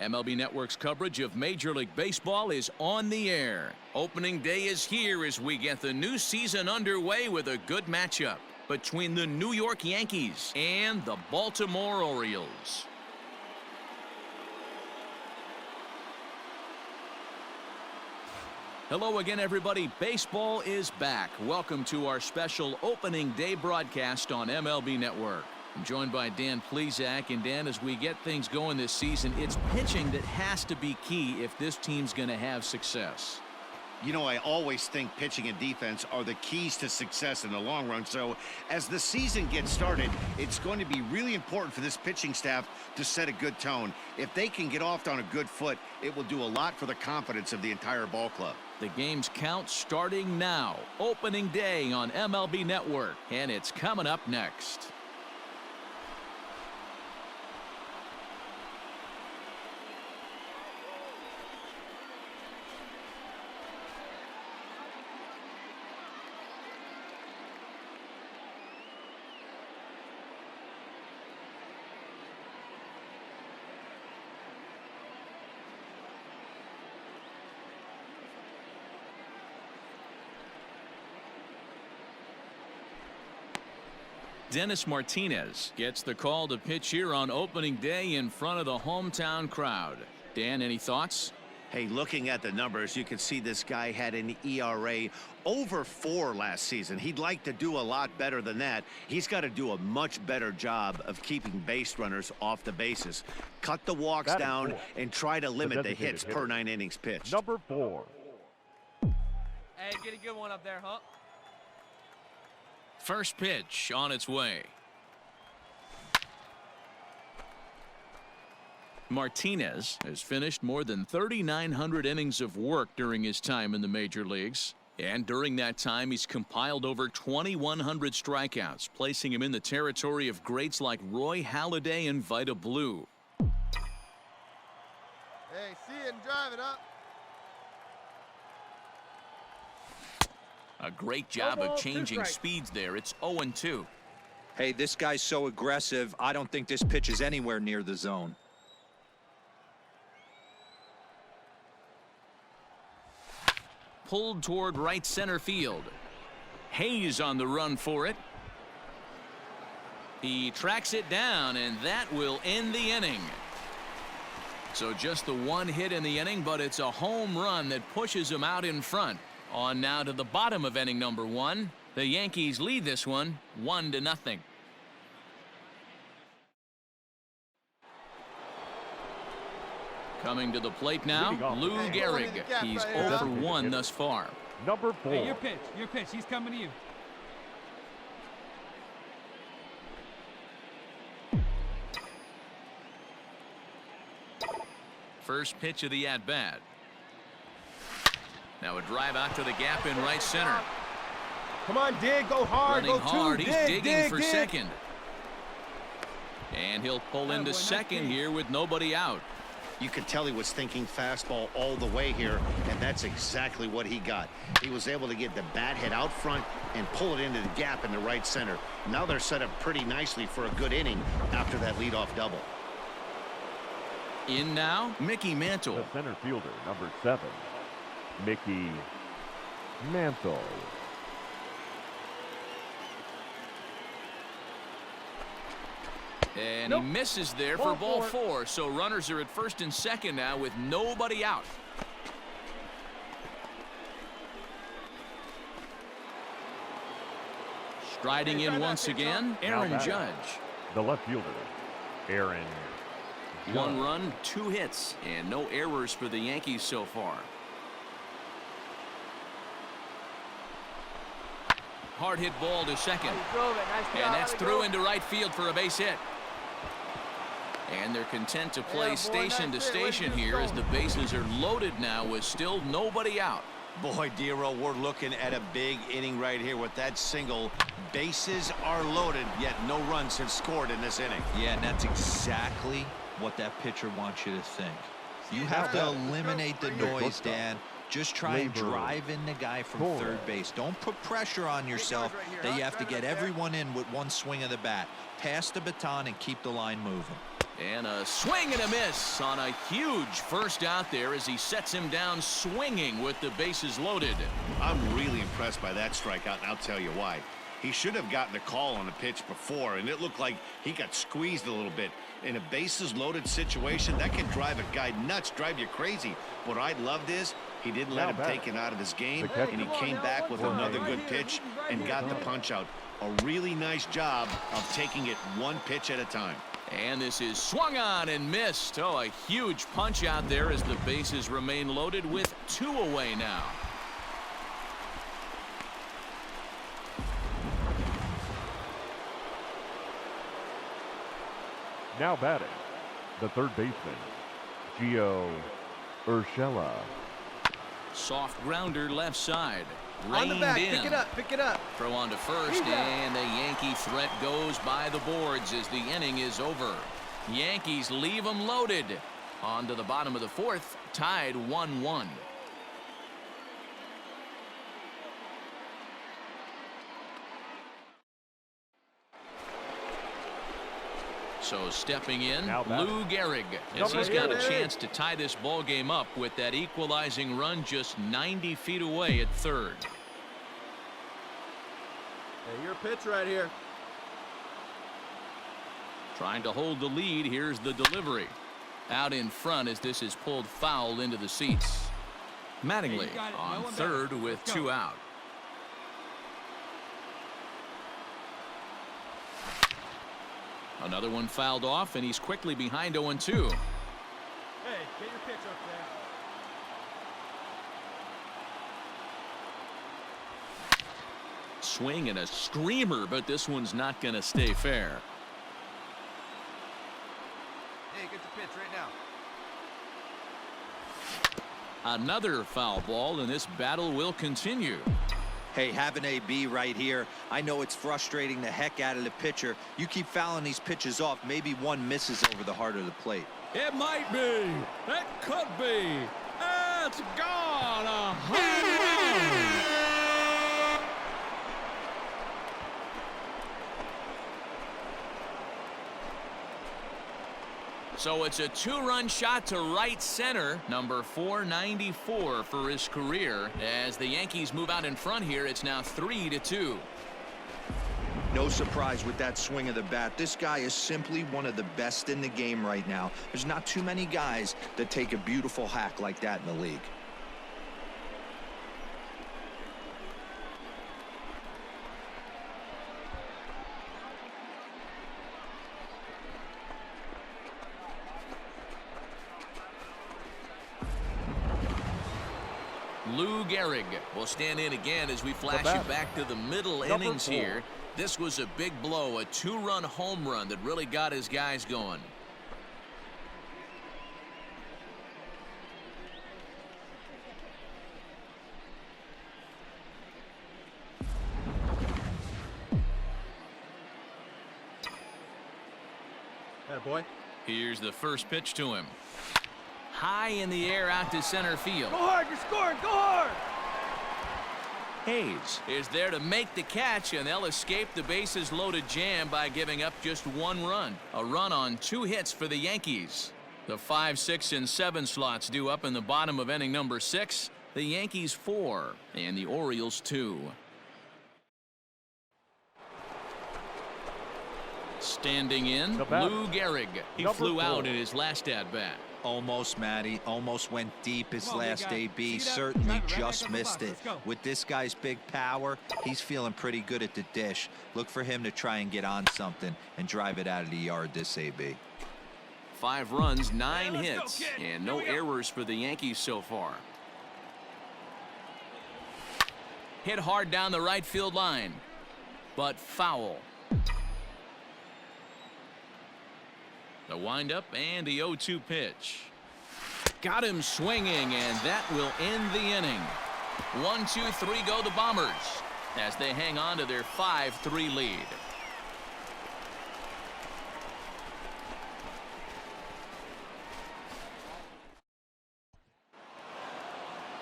MLB Network's coverage of Major League Baseball is on the air. Opening day is here as we get the new season underway with a good matchup between the New York Yankees and the Baltimore Orioles. Hello again, everybody. Baseball is back. Welcome to our special opening day broadcast on MLB Network. I'm joined by Dan Plesac, and Dan, as we get things going this season, it's pitching that has to be key if this team's going to have success. You know, I always think pitching and defense are the keys to success in the long run. So as the season gets started, it's going to be really important for this pitching staff to set a good tone. If they can get off on a good foot, it will do a lot for the confidence of the entire ball club. The game's count starting now. Opening day on MLB Network, and it's coming up next. Dennis Martinez gets the call to pitch here on opening day in front of the hometown crowd. Dan, any thoughts? Hey, looking at the numbers, you can see this guy had an ERA over 4 last season. He'd like to do a lot better than that. He's got to do a much better job of keeping base runners off the bases. Cut the walks down and try to limit the hits per 9 innings pitched. Number 4. Hey, get a good one up there, huh? First pitch on its way. Martinez has finished more than 3,900 innings of work during his time in the major leagues. And during that time, he's compiled over 2,100 strikeouts, placing him in the territory of greats like Roy Halladay and Vida Blue. Hey, see it and drive it up. A great job of changing speeds there. It's 0-2. Hey, this guy's so aggressive. I don't think this pitch is anywhere near the zone. Pulled toward right center field. Hayes on the run for it. He tracks it down, and that will end the inning. So just the one hit in the inning, but it's a home run that pushes him out in front. On now to the bottom of inning number 1. The Yankees lead this one 1-0. Coming to the plate now, Lou Gehrig. He's 0 for 1 thus far. Number 4. Hey, your pitch. He's coming to you. First pitch of the at-bat. Now a drive out to the gap in right center. Come on, dig, go hard, Running go hard, two, he's digging for dig. second. And he'll pull into second here with nobody out. You could tell he was thinking fastball all the way here, and that's exactly what he got. He was able to get the bat head out front and pull it into the gap in the right center. Now they're set up pretty nicely for a good inning after that leadoff double. In now, Mickey Mantle. The center fielder, number 7. Mickey Mantle. And he misses there for ball 4. So runners are at first and second now with nobody out. Striding in once again, Aaron Judge. The left fielder, Aaron Judge. 1 run, 2 hits, and no errors for the Yankees so far. Hard hit ball to second. And that's through into right field for a base hit. And they're content to play station to station here as the bases are loaded now with still nobody out. Boy, Dero, we're looking at a big inning right here with that single. Bases are loaded, yet no runs have scored in this inning. Yeah, and that's exactly what that pitcher wants you to think. You have to eliminate the noise, Dan. Just try and drive in the guy from third base. Don't put pressure on yourself that you have to get everyone in with one swing of the bat. Pass the baton and keep the line moving. And a swing and a miss on a huge first out there as he sets him down swinging with the bases loaded. I'm really impressed by that strikeout, and I'll tell you why. He should have gotten a call on the pitch before, and it looked like he got squeezed a little bit. In a bases loaded situation, that can drive a guy nuts, drive you crazy. What I loved is he didn't let him take it out of his game, and he came back with another good pitch and got the punch out. A really nice job of taking it one pitch at a time. And this is swung on and missed. Oh, a huge punch out there as the bases remain loaded with 2 away now. Now batting, the third baseman, Gio Urshela. Soft grounder left side. On the back, Reined in. pick it up, pick it up. Throw on to first, and the Yankee threat goes by the boards as the inning is over. Yankees leave them loaded. On to the bottom of the 4th, tied 1-1. So stepping in, Lou Gehrig, as he's got a chance to tie this ball game up with that equalizing run just 90 feet away at third. Hey, your pitch right here. Trying to hold the lead. Here's the delivery. Out in front as this is pulled foul into the seats. Mattingly on third with 2 out. Another one fouled off, and he's quickly behind 0-2. Hey, get your pitch up there. Swing and a screamer, but this one's not going to stay fair. Hey, get your pitch right now. Another foul ball, and this battle will continue. Hey, have an AB right here. I know it's frustrating the heck out of the pitcher. You keep fouling these pitches off, maybe one misses over the heart of the plate. It might be. It could be. It's gone. A home run. So it's a 2-run shot to right center, number 494 for his career. As the Yankees move out in front here, it's now 3-2. No surprise with that swing of the bat. This guy is simply one of the best in the game right now. There's not too many guys that take a beautiful hack like that in the league. Lou Gehrig will stand in again as we flash you back to the middle innings here. This was a big blow, a 2-run home run that really got his guys going. Hey, boy. Here's the first pitch to him. High in the air out to center field. Go hard, you're scoring, go hard! Hayes is there to make the catch, and they'll escape the bases loaded jam by giving up just 1 run. A run on 2 hits for the Yankees. The 5, 6, and 7 slots due up in the bottom of inning number 6. The Yankees 4 and the Orioles 2. Standing in, Lou Gehrig. He flew out in his last at-bat. Almost, Matty. Almost went deep his last AB. Certainly just missed it. With this guy's big power, he's feeling pretty good at the dish. Look for him to try and get on something and drive it out of the yard this AB. 5 runs, 9 hits, and no errors for the Yankees so far. Hit hard down the right field line, but foul. The windup and the 0-2 pitch. Got him swinging, and that will end the inning. 1, 2, 3 go the Bombers as they hang on to their 5-3 lead.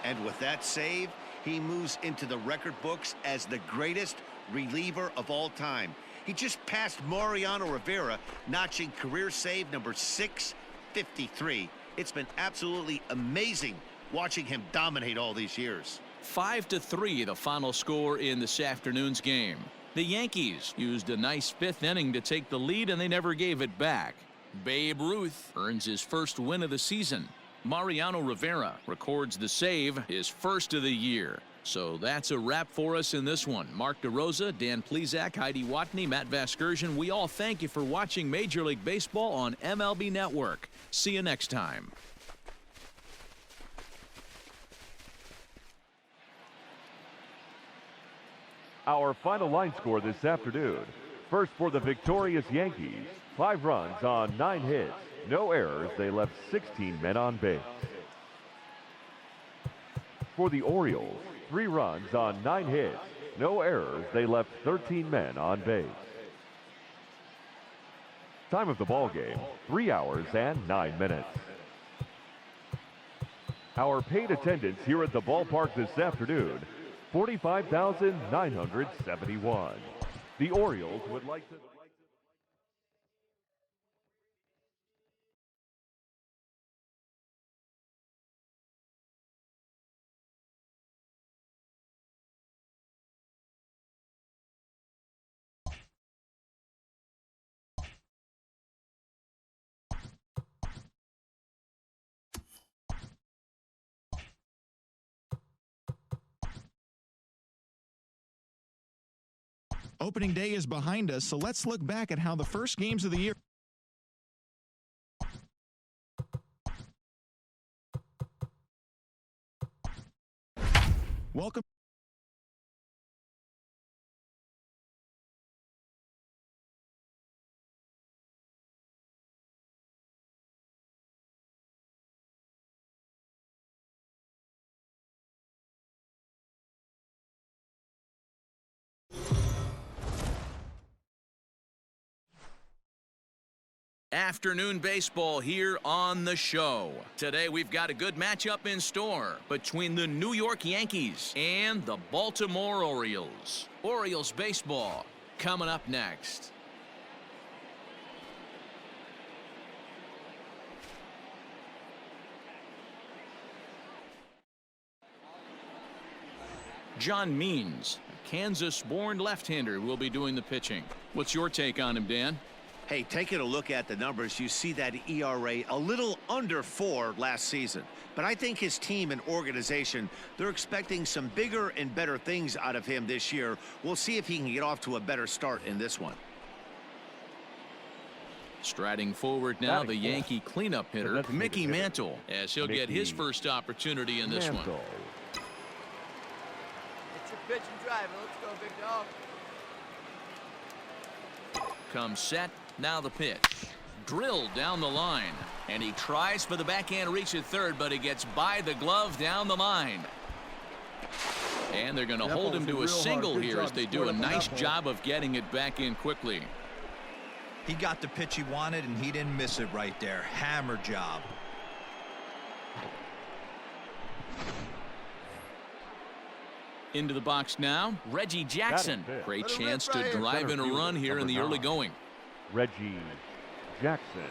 And with that save, he moves into the record books as the greatest reliever of all time. He just passed Mariano Rivera, notching career save number 653. It's been absolutely amazing watching him dominate all these years. 5-3 the final score in this afternoon's game. The Yankees used a nice fifth inning to take the lead, and they never gave it back. Babe Ruth earns his first win of the season. Mariano Rivera records the save, his first of the year. So that's a wrap for us in this one. Mark DeRosa, Dan Plesac, Heidi Watney, Matt Vasgersian, we all thank you for watching Major League Baseball on MLB Network. See you next time. Our final line score this afternoon. First for the victorious Yankees, 5 runs on 9 hits. No errors. They left 16 men on base. For the Orioles, 3 runs on 9 hits. No errors. They left 13 men on base. Time of the ball game, 3 hours and 9 minutes. Our paid attendance here at the ballpark this afternoon, 45,971. The Orioles would like to... Opening day is behind us, so let's look back at how the first games of the year. Welcome. Afternoon baseball here on the show. Today we've got a good matchup in store between the New York Yankees and the Baltimore Orioles. Orioles baseball coming up next. John Means, a Kansas-born left-hander, will be doing the pitching. What's your take on him, Dan? Hey, taking a look at the numbers, you see that ERA a little under 4 last season. But I think his team and organization, they're expecting some bigger and better things out of him this year. We'll see if he can get off to a better start in this one. Striding forward now, the Yankee cleanup hitter, Mickey Mantle, as he'll get his first opportunity in this one. It's your pitch and drive. Let's go, big dog. Comes set. Now the pitch. Drilled down the line. And he tries for the backhand reach at third, but he gets by the glove down the line. And they're going to hold him to a single here as they do a nice job of getting it back in quickly. He got the pitch he wanted, and he didn't miss it right there. Hammer job. Into the box now, Reggie Jackson. Great chance to drive in a run here in the early going. Reggie Jackson.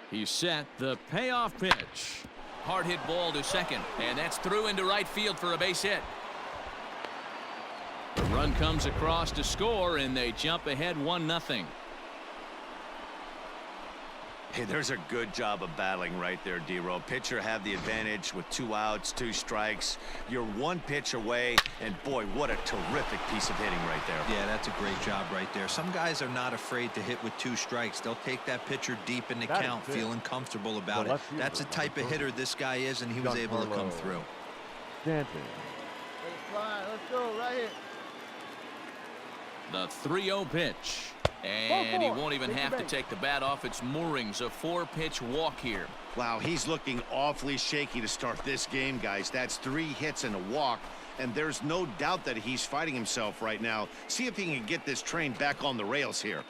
He's set. The payoff pitch. Hard hit ball to second, and that's through into right field for a base hit. The run comes across to score, and they jump ahead 1-0. Hey, there's a good job of battling right there, D-Row. Pitcher have the advantage with 2 outs, 2 strikes. You're 1 pitch away, and boy, what a terrific piece of hitting right there. Yeah, that's a great job right there. Some guys are not afraid to hit with 2 strikes. They'll take that pitcher deep in the count, feeling comfortable about it. That's the type of hitter this guy is, and he was able to come through. Stanton. Let's go, right here. The 3-0 pitch. And he won't even have to take the bat off its moorings. A 4-pitch walk here. Wow, he's looking awfully shaky to start this game, guys. That's 3 hits and a walk, and there's no doubt that he's fighting himself right now. See if he can get this train back on the rails here.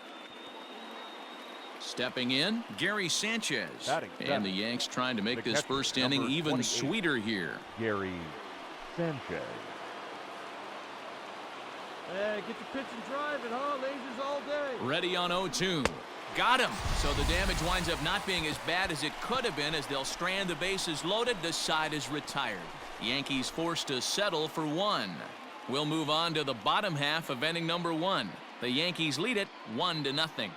Stepping in, Gary Sanchez. And the Yanks trying to make this first inning even sweeter here. Gary Sanchez. Hey, get your pitch and drive it, huh? Lasers all day. Ready on 0-2. Got him. So the damage winds up not being as bad as it could have been as they'll strand the bases loaded. The side is retired. Yankees forced to settle for one. We'll move on to the bottom half of inning number 1. The Yankees lead it 1-0.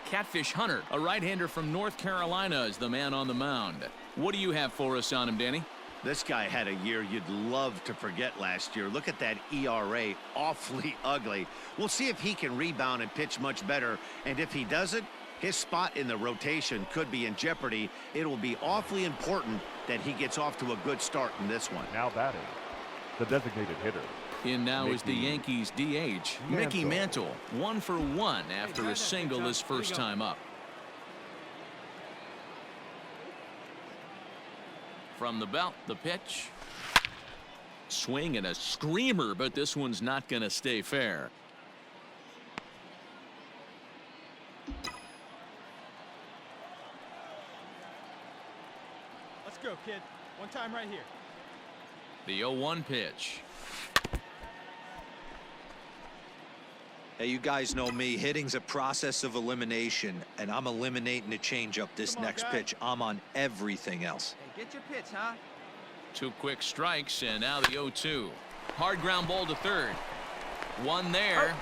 Catfish Hunter, a right-hander from North Carolina, is the man on the mound. What do you have for us on him, Danny? This guy had a year you'd love to forget last year. Look at that ERA, awfully ugly. We'll see if he can rebound and pitch much better. And if he doesn't, his spot in the rotation could be in jeopardy. It will be awfully important that he gets off to a good start in this one. Now batting, the designated hitter. In now is the Yankees DH, Mickey Mantle, 1 for 1 after a single his first time up. From the belt, the pitch. Swing and a screamer, but this one's not going to stay fair. Let's go, kid. One time right here. The 0-1 pitch. Hey, you guys know me. Hitting's a process of elimination, and I'm eliminating the changeup this next pitch. I'm on everything else. Hey, get your pitch, huh? 2 quick strikes, and now the 0-2. Hard ground ball to third. One there.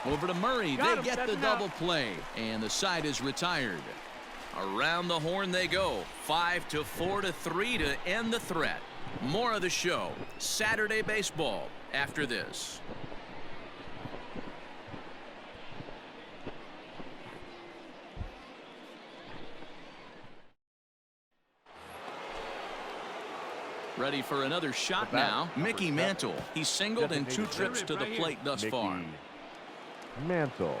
Over to Murray. They get the double play, and the side is retired. Around the horn they go. 5-4-3 to end the threat. More of the show. Saturday baseball after this. Ready for another shot now. Mickey Mantle. He's singled in 2 trips to the plate thus far. Mantle.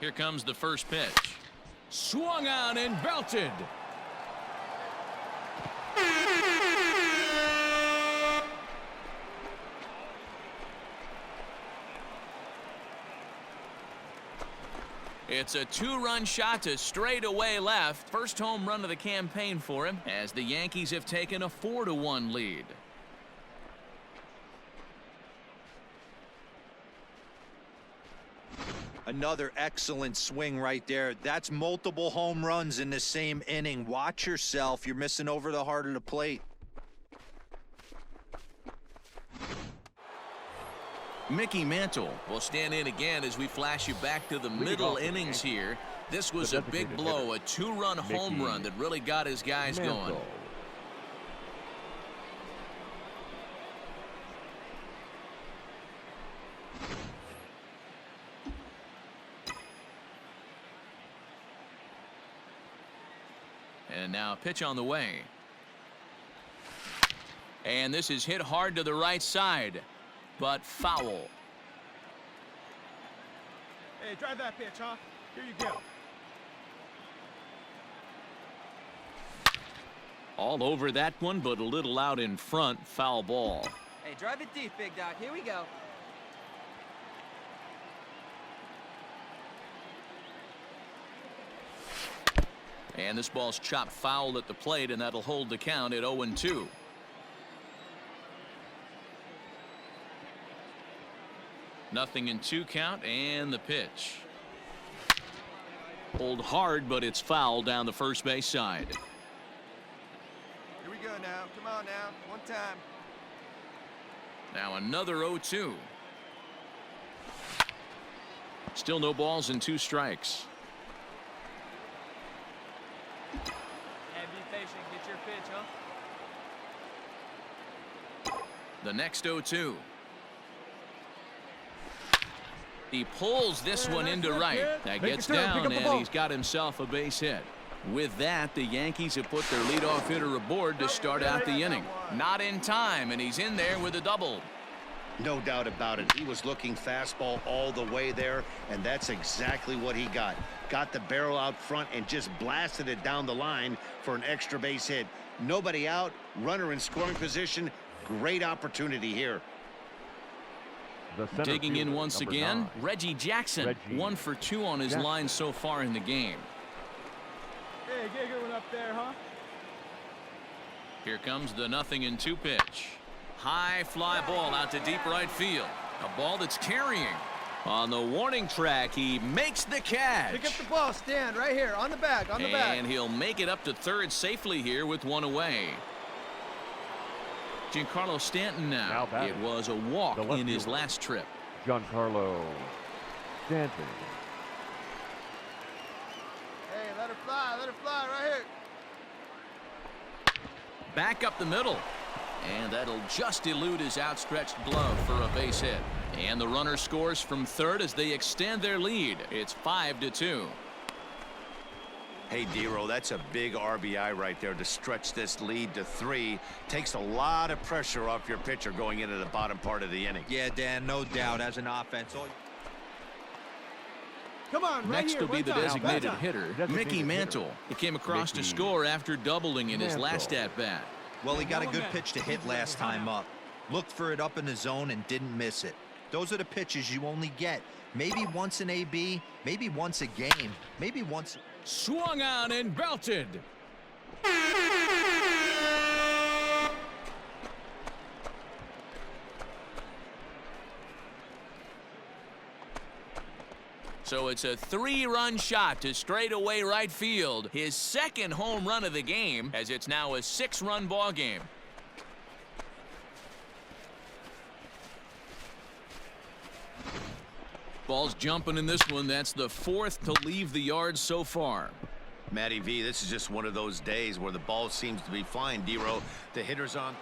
Here comes the first pitch. Swung on and belted. It's a 2-run shot to straightaway left. First home run of the campaign for him as the Yankees have taken a 4-1 lead. Another excellent swing right there. That's multiple home runs in the same inning. Watch yourself. You're missing over the heart of the plate. Mickey Mantle will stand in again as we flash you back to the middle innings here. This was a big blow, a 2-run home run that really got his guys going. And now a pitch on the way. And this is hit hard to the right side, but foul. Hey, drive that pitch, huh? Here you go. All over that one, but a little out in front. Foul ball. Hey, drive it deep, big dog. Here we go. And this ball's chopped foul at the plate, and that'll hold the count at 0-2. Nothing in 2 count, and the pitch. Pulled hard, but it's foul down the first base side. Here we go now. Come on now. One time. Now another 0-2. Still no balls and 2 strikes. Hey, be patient. Get your pitch, huh? The next 0-2. He pulls this one into right. That gets down, and he's got himself a base hit. With that, the Yankees have put their leadoff hitter aboard to start out the inning. Not in time, and he's in there with a double. No doubt about it. He was looking fastball all the way there, and that's exactly what he got. Got the barrel out front and just blasted it down the line for an extra base hit. Nobody out, runner in scoring position. Great opportunity here. The center Digging in fielder, once number again, 9. Reggie Jackson. Reggie 1 for 2 on his Jackson. line so far in the game. Hey, get a good one up there, huh? Here comes the 0-2 pitch. High fly ball out to deep right field. A ball that's carrying. On the warning track, he makes the catch. Pick up the ball, stand right here, on the back, And he'll make it up to third safely here with 1 away. Giancarlo Stanton now. It was a walk in his last trip. Giancarlo Stanton. Hey, let her fly right here. Back up the middle. And that'll just elude his outstretched glove for a base hit. And the runner scores from third as they extend their lead. It's 5-2. Hey, Dero, that's a big RBI right there to stretch this lead to 3. Takes a lot of pressure off your pitcher going into the bottom part of the inning. Yeah, Dan, no doubt. As an offense, Come on, right Next here, will be one the time, designated one time. hitter, Designated Mickey hitter. Mantle. He came across to Mickey score after doubling in his last Mantle. at-bat. well, he got a good pitch to hit last time up. Looked for it up in the zone and didn't miss it. Those are the pitches you only get. Maybe once an AB, maybe once a game, maybe once. Swung on and belted. So it's a 3-run shot to straightaway right field. His second home run of the game, as it's now a 6-run ball game. Ball's jumping in this one. That's the 4th to leave the yard so far. Matty V, this is just one of those days where the ball seems to be flying. Dero, the hitter's on.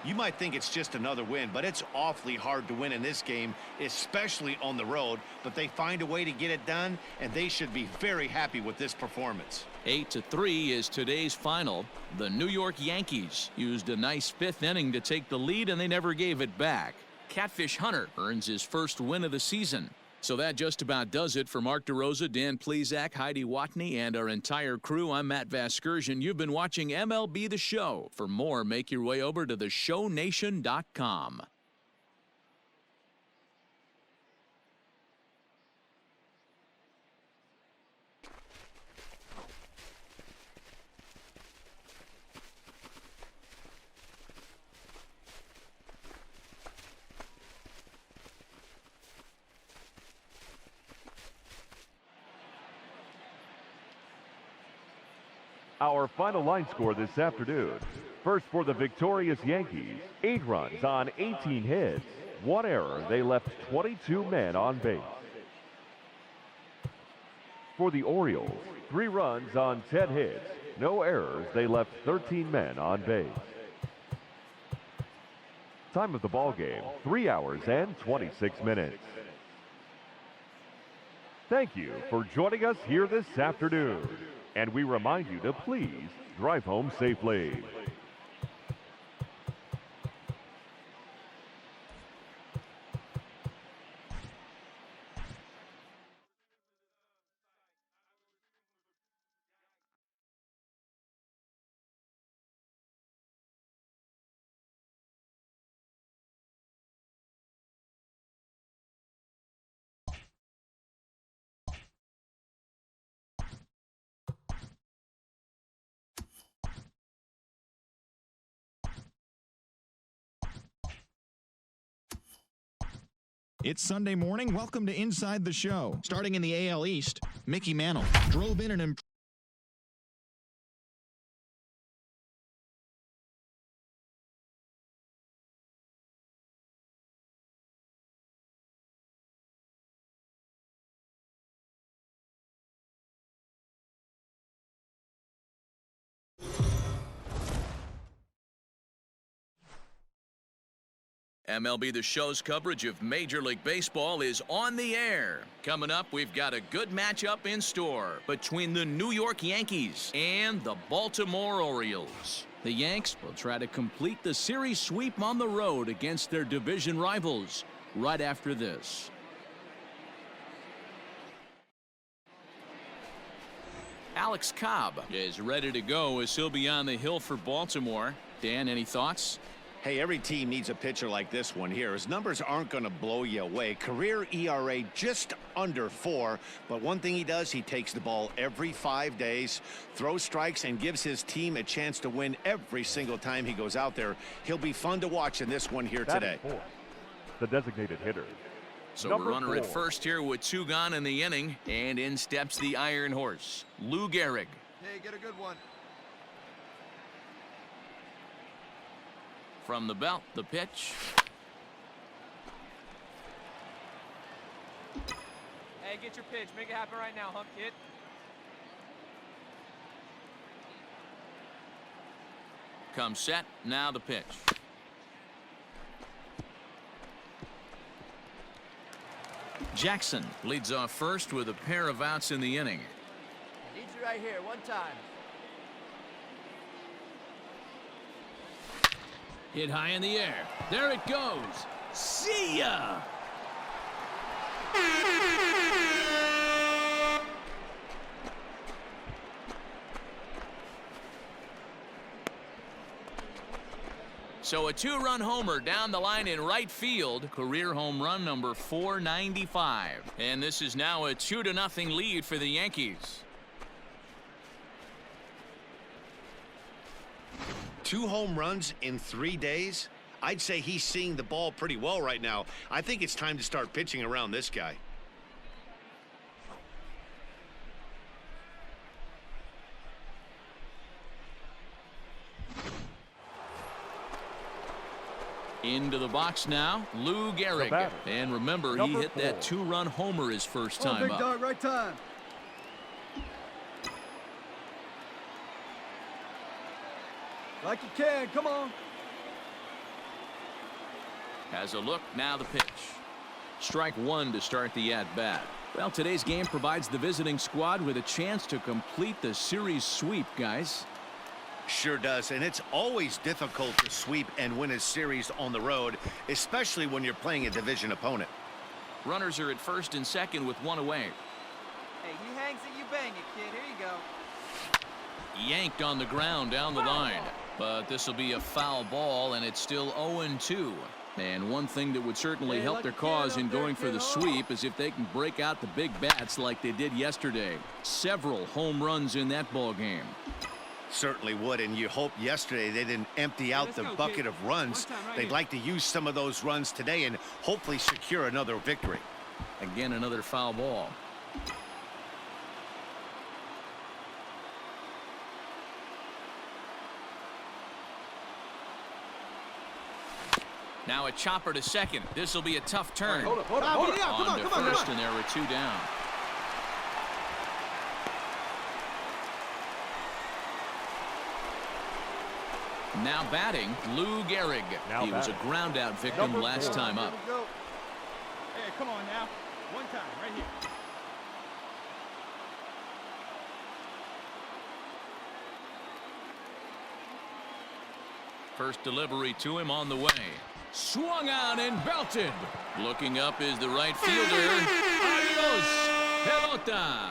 You might think it's just another win, but it's awfully hard to win in this game, especially on the road. But they find a way to get it done, and they should be very happy with this performance. 8-3 is today's final. The New York Yankees used a nice 5th inning to take the lead, and they never gave it back. Catfish Hunter earns his first win of the season. So that just about does it for Mark DeRosa, Dan Plesac, Heidi Watney, and our entire crew. I'm Matt Vasgersian. You've been watching MLB The Show. For more, make your way over to theshownation.com. Our final line score this afternoon. First for the victorious Yankees, 8 runs on 18 hits. 1 error, they left 22 men on base. For the Orioles, 3 runs on 10 hits. No errors, they left 13 men on base. Time of the ball game, 3 hours and 26 minutes. Thank you for joining us here this afternoon. And we remind you to please drive home safely. It's Sunday morning. Welcome to Inside the Show. Starting in the AL East, Mickey Mantle drove in an MLB The Show's coverage of Major League Baseball is on the air. Coming up, we've got a good matchup in store between the New York Yankees and the Baltimore Orioles. The Yanks will try to complete the series sweep on the road against their division rivals right after this. Alex Cobb is ready to go as he'll be on the hill for Baltimore. Dan, any thoughts? Hey, every team needs a pitcher like this one here. His numbers aren't going to blow you away. Career ERA just under 4. But one thing he does, he takes the ball every 5 days, throws strikes, and gives his team a chance to win every single time he goes out there. He'll be fun to watch in this one here today. The designated hitter. So a runner at first here with 2 gone in the inning. And in steps the Iron Horse, Lou Gehrig. Hey, get a good one. From the belt, the pitch. Hey, get your pitch. Make it happen right now, hump kid. Comes set. Now the pitch. Jackson leads off first with a pair of outs in the inning. Need you right here, one time. Hit high in the air. There it goes. See ya! So a 2-run homer down the line in right field. Career home run number 495. And this is now a 2-0 lead for the Yankees. 2 home runs in 3 days? I'd say he's seeing the ball pretty well right now. I think it's time to start pitching around this guy. Into the box now, Lou Gehrig. And remember, he hit that 2-run homer his first time up. Dog, right time. Like you can, come on. Has a look, now the pitch. Strike 1 to start the at-bat. Well, today's game provides the visiting squad with a chance to complete the series sweep, guys. Sure does, and it's always difficult to sweep and win a series on the road, especially when you're playing a division opponent. Runners are at first and second with 1 away. Hey, he hangs it, you bang it, kid. Here you go. Yanked on the ground down the line. But this will be a foul ball, and it's still 0-2. And one thing that would certainly help their cause in going for the sweep is if they can break out the big bats like they did yesterday. Several home runs in that ball game. Certainly would, and you hope yesterday they didn't empty out the bucket of runs. They'd like to use some of those runs today and hopefully secure another victory. Again, another foul ball. Now a chopper to second. This will be a tough turn. Hold up. On to first, and there were 2 down. Now batting, Lou Gehrig. He was a ground-out victim last time up. Hey, come on now. One time, right here. First delivery to him on the way. Swung on and belted. Looking up is the right fielder. Adios, pelota.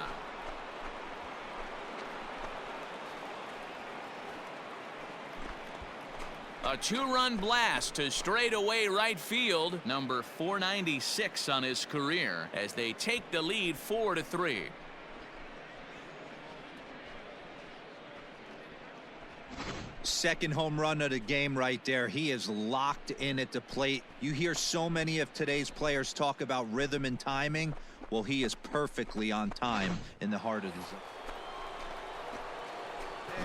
A 2-run blast to straightaway right field. Number 496 on his career as they take the lead 4-3. Second home run of the game right there. He is locked in at the plate. You hear so many of today's players talk about rhythm and timing. Well, he is perfectly on time in the heart of the zone.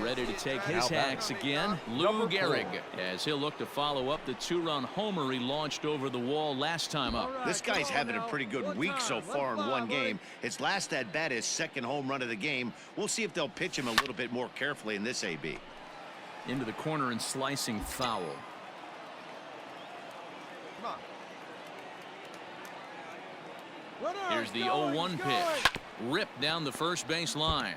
Ready to take his hacks again, Lou Gehrig, as he'll look to follow up the 2-run homer he launched over the wall last time up. This guy's having a pretty good week so far in one game. His last at-bat is second home run of the game. We'll see if they'll pitch him a little bit more carefully in this AB. Into the corner and slicing foul. Here's the 0-1 pitch. Ripped down the first base line.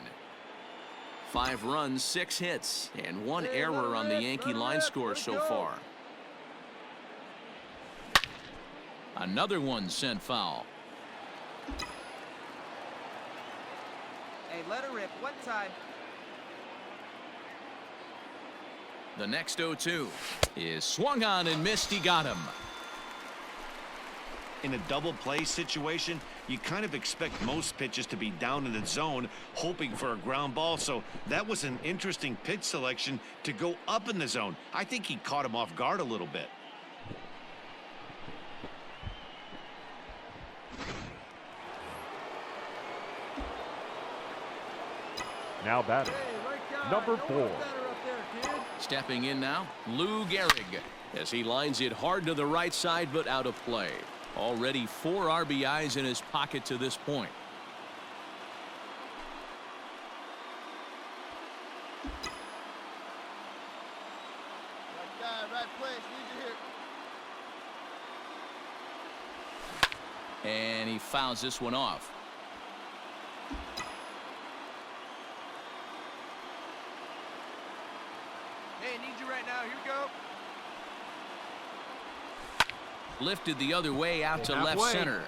5 runs, 6 hits, and 1 error on the Yankee line score so far. Another one sent foul. Hey, let her rip. One time. The next 0-2 is swung on and missed. He got him. In a double play situation, you kind of expect most pitches to be down in the zone, hoping for a ground ball. So that was an interesting pitch selection to go up in the zone. I think he caught him off guard a little bit. Now batting, number 4. Stepping in now, Lou Gehrig, as he lines it hard to the right side but out of play. Already 4 RBIs in his pocket to this point. Right guy, right place. Need you here. And he fouls this one off. Hey, need you right now. Here we go. Lifted the other way out to left center.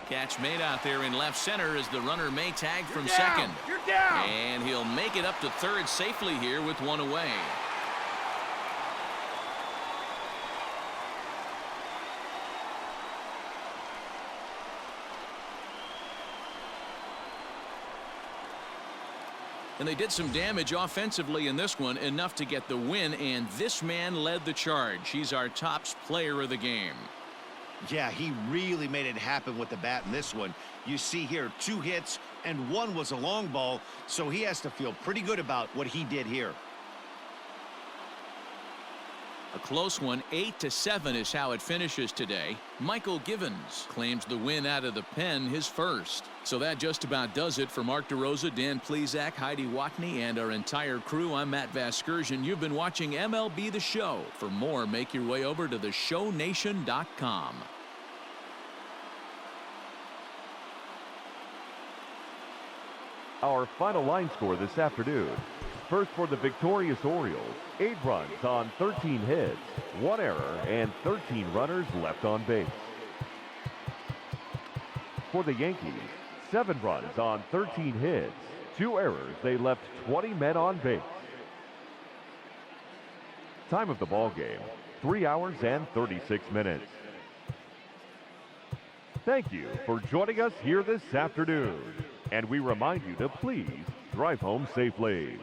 Catch made out there in left center as the runner may tag from second. You're down. And he'll make it up to third safely here with 1 away. And they did some damage offensively in this one, enough to get the win, and this man led the charge. He's our top player of the game. Yeah, he really made it happen with the bat in this one. You see here 2 hits and 1 was a long ball, so he has to feel pretty good about what he did here. A close one, 8-7 is how it finishes today. Michael Givens claims the win out of the pen, his first. So that just about does it for Mark DeRosa, Dan Plesac, Heidi Watney, and our entire crew. I'm Matt Vasgersian. You've been watching MLB The Show. For more, make your way over to theshownation.com. Our final line score this afternoon. First for the victorious Orioles, 8 runs on 13 hits, 1 error, and 13 runners left on base. For the Yankees, 7 runs on 13 hits, 2 errors. They left 20 men on base. Time of the ball game, 3 hours and 36 minutes. Thank you for joining us here this afternoon. And we remind you to please drive home safely.